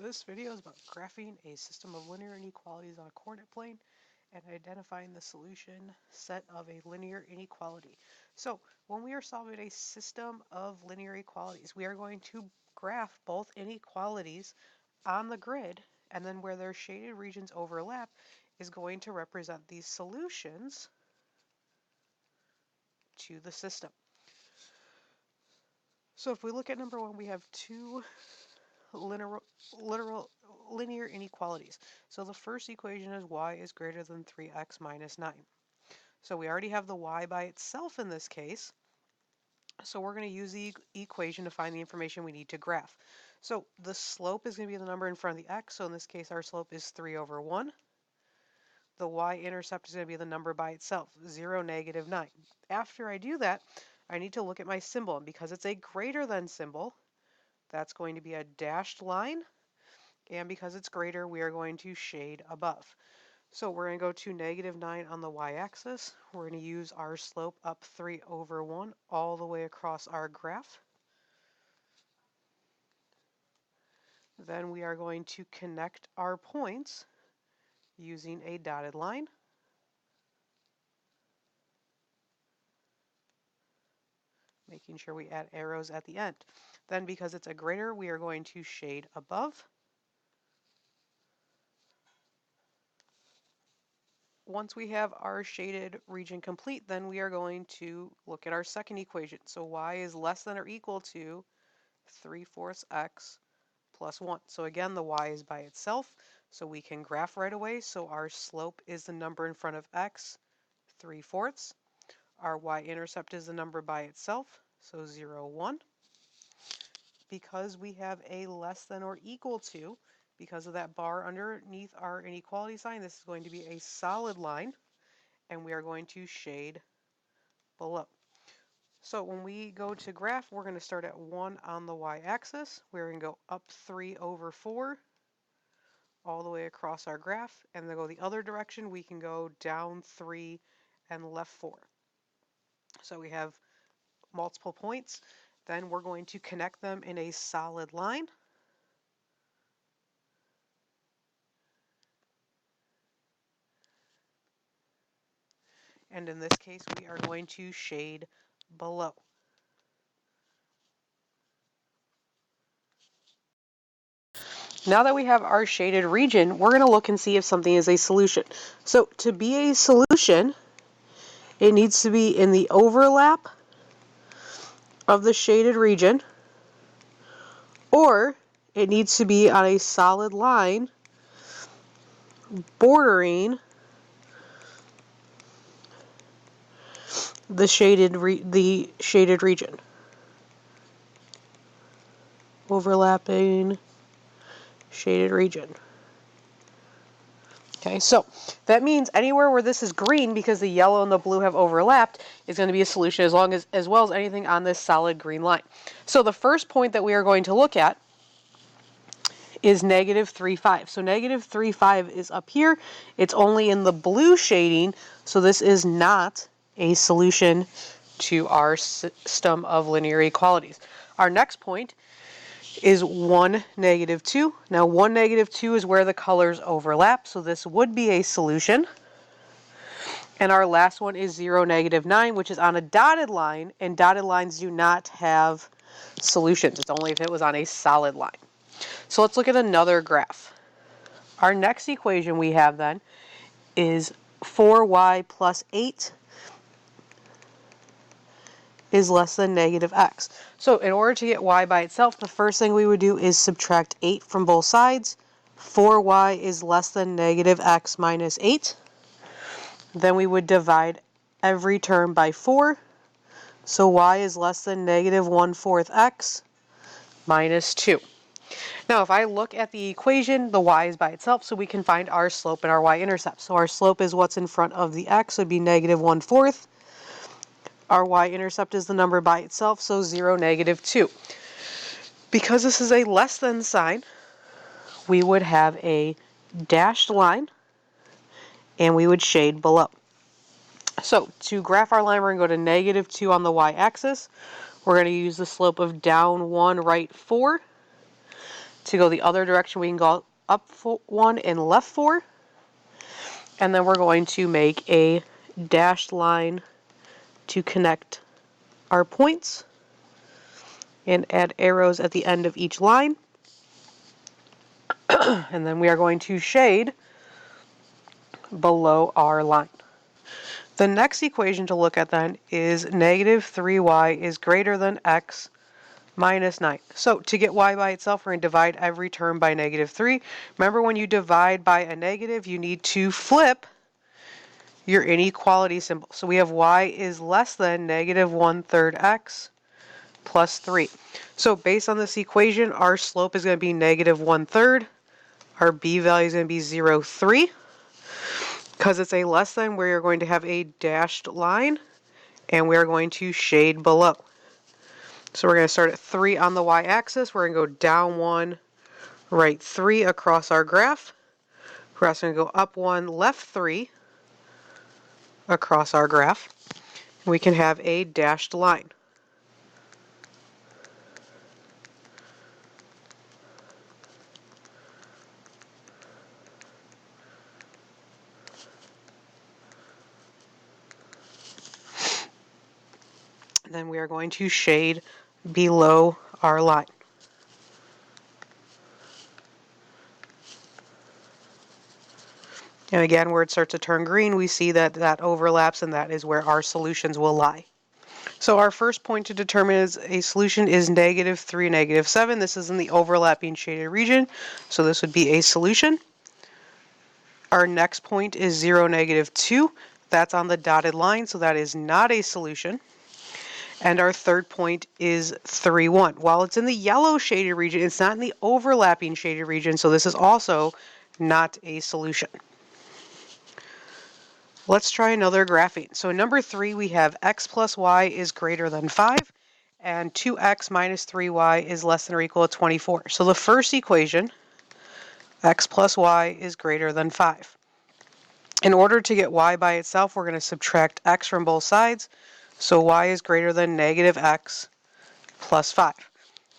This video is about graphing a system of linear inequalities on a coordinate plane and identifying the solution set of a linear inequality. So when we are solving a system of linear equalities, we are going to graph both inequalities on the grid, and then where their shaded regions overlap is going to represent these solutions to the system. So if we look at number one, we have two linear inequalities. So the first equation is y is greater than 3x minus 9. So we already have the y by itself in this case. So we're going to use the equation to find the information we need to graph. So the slope is going to be the number in front of the x. So in this case, our slope is 3 over 1. The y-intercept is going to be the number by itself, 0, negative 9. After I do that, I need to look at my symbol. And because it's a greater than symbol, that's going to be a dashed line. And because it's greater, we are going to shade above. So we're going to go to negative 9 on the y-axis. We're going to use our slope up 3 over 1 all the way across our graph. Then we are going to connect our points using a dotted line. Making sure we add arrows at the end. Then because it's a greater, we are going to shade above. Once we have our shaded region complete, then we are going to look at our second equation. So y is less than or equal to 3/4 x plus 1. So again, the y is by itself, so we can graph right away. So our slope is the number in front of x, 3/4. Our y-intercept is the number by itself, so 0, 1. Because we have a less than or equal to, because of that bar underneath our inequality sign, this is going to be a solid line, and we are going to shade below. So when we go to graph, we're going to start at 1 on the y-axis. We're going to go up 3 over 4 all the way across our graph, and then go the other direction, we can go down 3 and left 4. So we have multiple points. Then we're going to connect them in a solid line. And in this case, we are going to shade below. Now that we have our shaded region, we're going to look and see if something is a solution. So to be a solution, it needs to be in the overlap of the shaded region, or it needs to be on a solid line bordering the shaded region. Overlapping shaded region. Okay, so that means anywhere where this is green, because the yellow and the blue have overlapped, is going to be a solution as well as anything on this solid green line. So the first point that we are going to look at is negative 3, 5. So negative 3, 5 is up here. It's only in the blue shading, so this is not a solution to our system of linear equalities. Our next point is 1, negative 2. Now 1, negative 2 is where the colors overlap, so this would be a solution. And our last one is 0, negative 9, which is on a dotted line, and dotted lines do not have solutions. It's only if it was on a solid line. So let's look at another graph. Our next equation we have then is 4y plus 8 is less than negative x. So in order to get y by itself, the first thing we would do is subtract 8 from both sides. 4y is less than negative x minus 8. Then we would divide every term by 4. So y is less than negative 1/4 x minus 2. Now if I look at the equation, the y is by itself, so we can find our slope and our y-intercept. So our slope is what's in front of the x, so it would be negative 1/4. Our y-intercept is the number by itself, so 0, negative 2. Because this is a less than sign, we would have a dashed line, and we would shade below. So to graph our line, we're going to go to negative 2 on the y-axis. We're going to use the slope of down 1, right 4. To go the other direction, we can go up 1 and left 4. And then we're going to make a dashed line to connect our points and add arrows at the end of each line. And then we are going to shade below our line. The next equation to look at then is negative 3y is greater than x minus 9. So to get y by itself, we're going to divide every term by negative 3. Remember, when you divide by a negative, you need to flip your inequality symbol. So we have y is less than negative 1/3 x plus 3. So based on this equation, our slope is going to be negative 1/3. Our b value is going to be 0.3. Because it's a less than, we're going to have a dashed line, and we're going to shade below. So we're going to start at 3 on the y-axis. We're going to go down 1, right 3 across our graph. We're also going to go up 1, left 3 across our graph. We can have a dashed line. Then we are going to shade below our line. And again, where it starts to turn green, we see that that overlaps, and that is where our solutions will lie. So our first point to determine is a solution is negative 3, negative 7. This is in the overlapping shaded region, so this would be a solution. Our next point is 0, negative 2. That's on the dotted line, so that is not a solution. And our third point is 3, 1. While it's in the yellow shaded region, it's not in the overlapping shaded region, so this is also not a solution. Let's try another graphing. So in number 3, we have x plus y is greater than 5, and 2x minus 3y is less than or equal to 24. So the first equation, x plus y is greater than 5. In order to get y by itself, we're going to subtract x from both sides. So y is greater than negative x plus 5.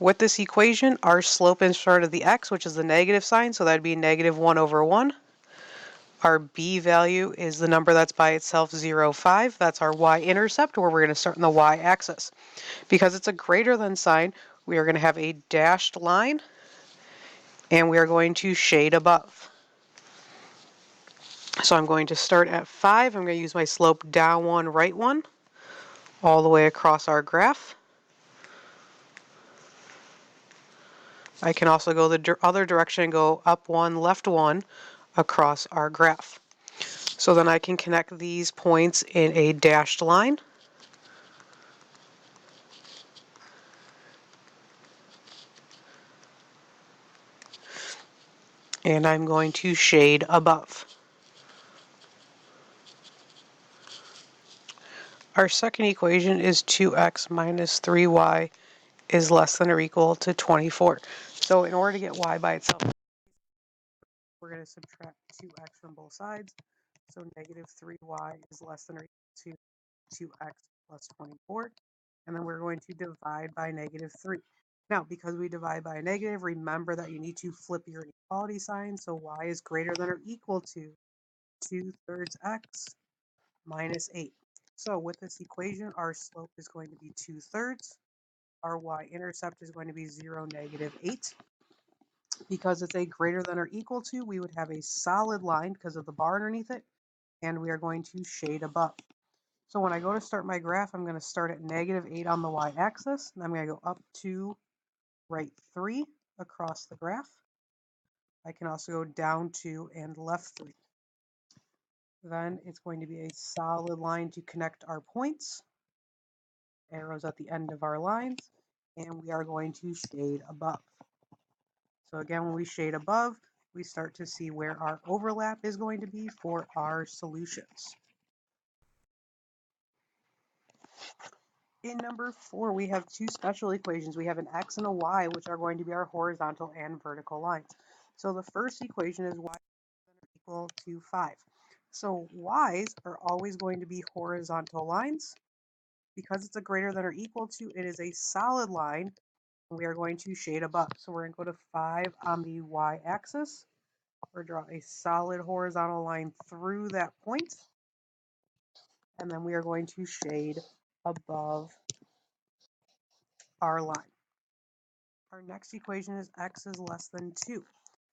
With this equation, our slope in front of the x, which is the negative sign, so that would be negative 1/1. Our b value is the number that's by itself 0.5. That's our y-intercept, where we're going to start on the y-axis. Because it's a greater than sign, we are going to have a dashed line, and we are going to shade above. So I'm going to start at 5. I'm going to use my slope down 1, right 1, all the way across our graph. I can also go the other direction and go up 1, left 1 across our graph. So then I can connect these points in a dashed line. And I'm going to shade above. Our second equation is 2x minus 3y is less than or equal to 24. So in order to get y by itself, we're going to subtract 2x from both sides. So negative 3y is less than or equal to 2x plus 24. And then we're going to divide by negative 3. Now, because we divide by a negative, remember that you need to flip your inequality sign. So y is greater than or equal to 2/3 x minus 8. So with this equation, our slope is going to be 2/3. Our y-intercept is going to be 0, negative 8. Because it's a greater than or equal to, we would have a solid line because of the bar underneath it, and we are going to shade above. So when I go to start my graph, I'm going to start at negative 8 on the y-axis, and I'm going to go up 2, right 3 across the graph. I can also go down 2 and left 3. Then it's going to be a solid line to connect our points, arrows at the end of our lines, and we are going to shade above. So again, when we shade above, we start to see where our overlap is going to be for our solutions. In number 4, we have two special equations. We have an x and a y, which are going to be our horizontal and vertical lines. So the first equation is y equal to 5. So y's are always going to be horizontal lines. Because it's a greater than or equal to, it is a solid line, We are going to shade above. So we're going to go to 5 on the y-axis. We're going to draw a solid horizontal line through that point. And then we are going to shade above our line. Our next equation is x is less than 2.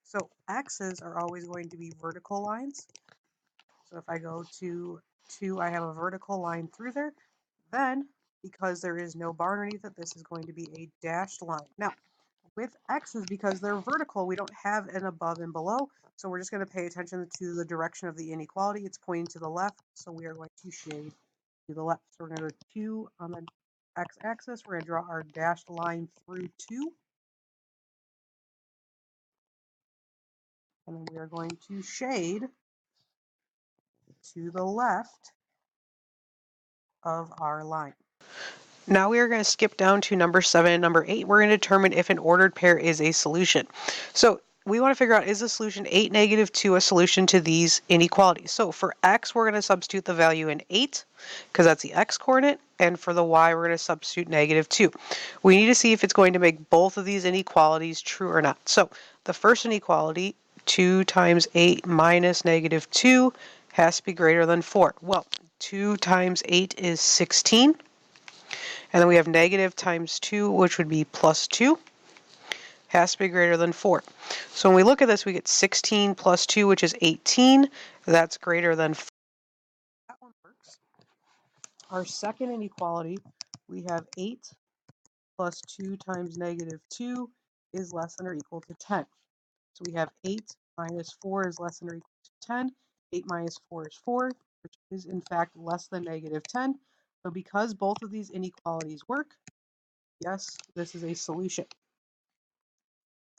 So x's are always going to be vertical lines. So if I go to 2, I have a vertical line through there. Then, because there is no bar underneath it, this is going to be a dashed line. Now, with x's, because they're vertical, we don't have an above and below. So we're just going to pay attention to the direction of the inequality. It's pointing to the left, so we are going to shade to the left. So we're going to go 2 on the x-axis. We're going to draw our dashed line through 2. And then we are going to shade to the left of our line. Now we are going to skip down to number 7 and number 8. We're going to determine if an ordered pair is a solution. So we want to figure out, is the solution 8, negative 2 a solution to these inequalities? So for x, we're going to substitute the value in 8 because that's the x coordinate. And for the y, we're going to substitute negative 2. We need to see if it's going to make both of these inequalities true or not. So the first inequality, 2 times 8 minus negative 2, has to be greater than 4. Well, 2 times 8 is 16. And then we have negative times 2, which would be plus 2. Has to be greater than 4. So when we look at this, we get 16 plus 2, which is 18. That's greater than 4. That one works. Our second inequality, we have 8 plus 2 times negative 2 is less than or equal to 10. So we have 8 minus 4 is less than or equal to 10. 8 minus 4 is 4, which is in fact less than negative 10. So because both of these inequalities work, yes, this is a solution.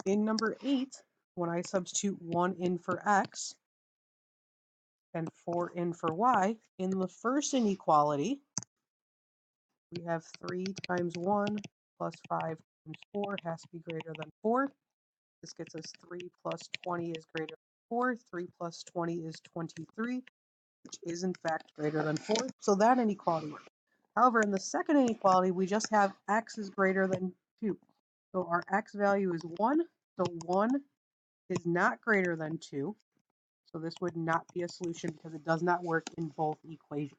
In number 8, when I substitute 1 in for x and 4 in for y, in the first inequality, we have 3 times 1 plus 5 times 4 has to be greater than 4. This gets us 3 plus 20 is greater than 4. 3 plus 20 is 23, which is in fact greater than 4. So that inequality works. However, in the second inequality, we just have x is greater than 2. So our x value is 1. So 1 is not greater than 2. So this would not be a solution because it does not work in both equations.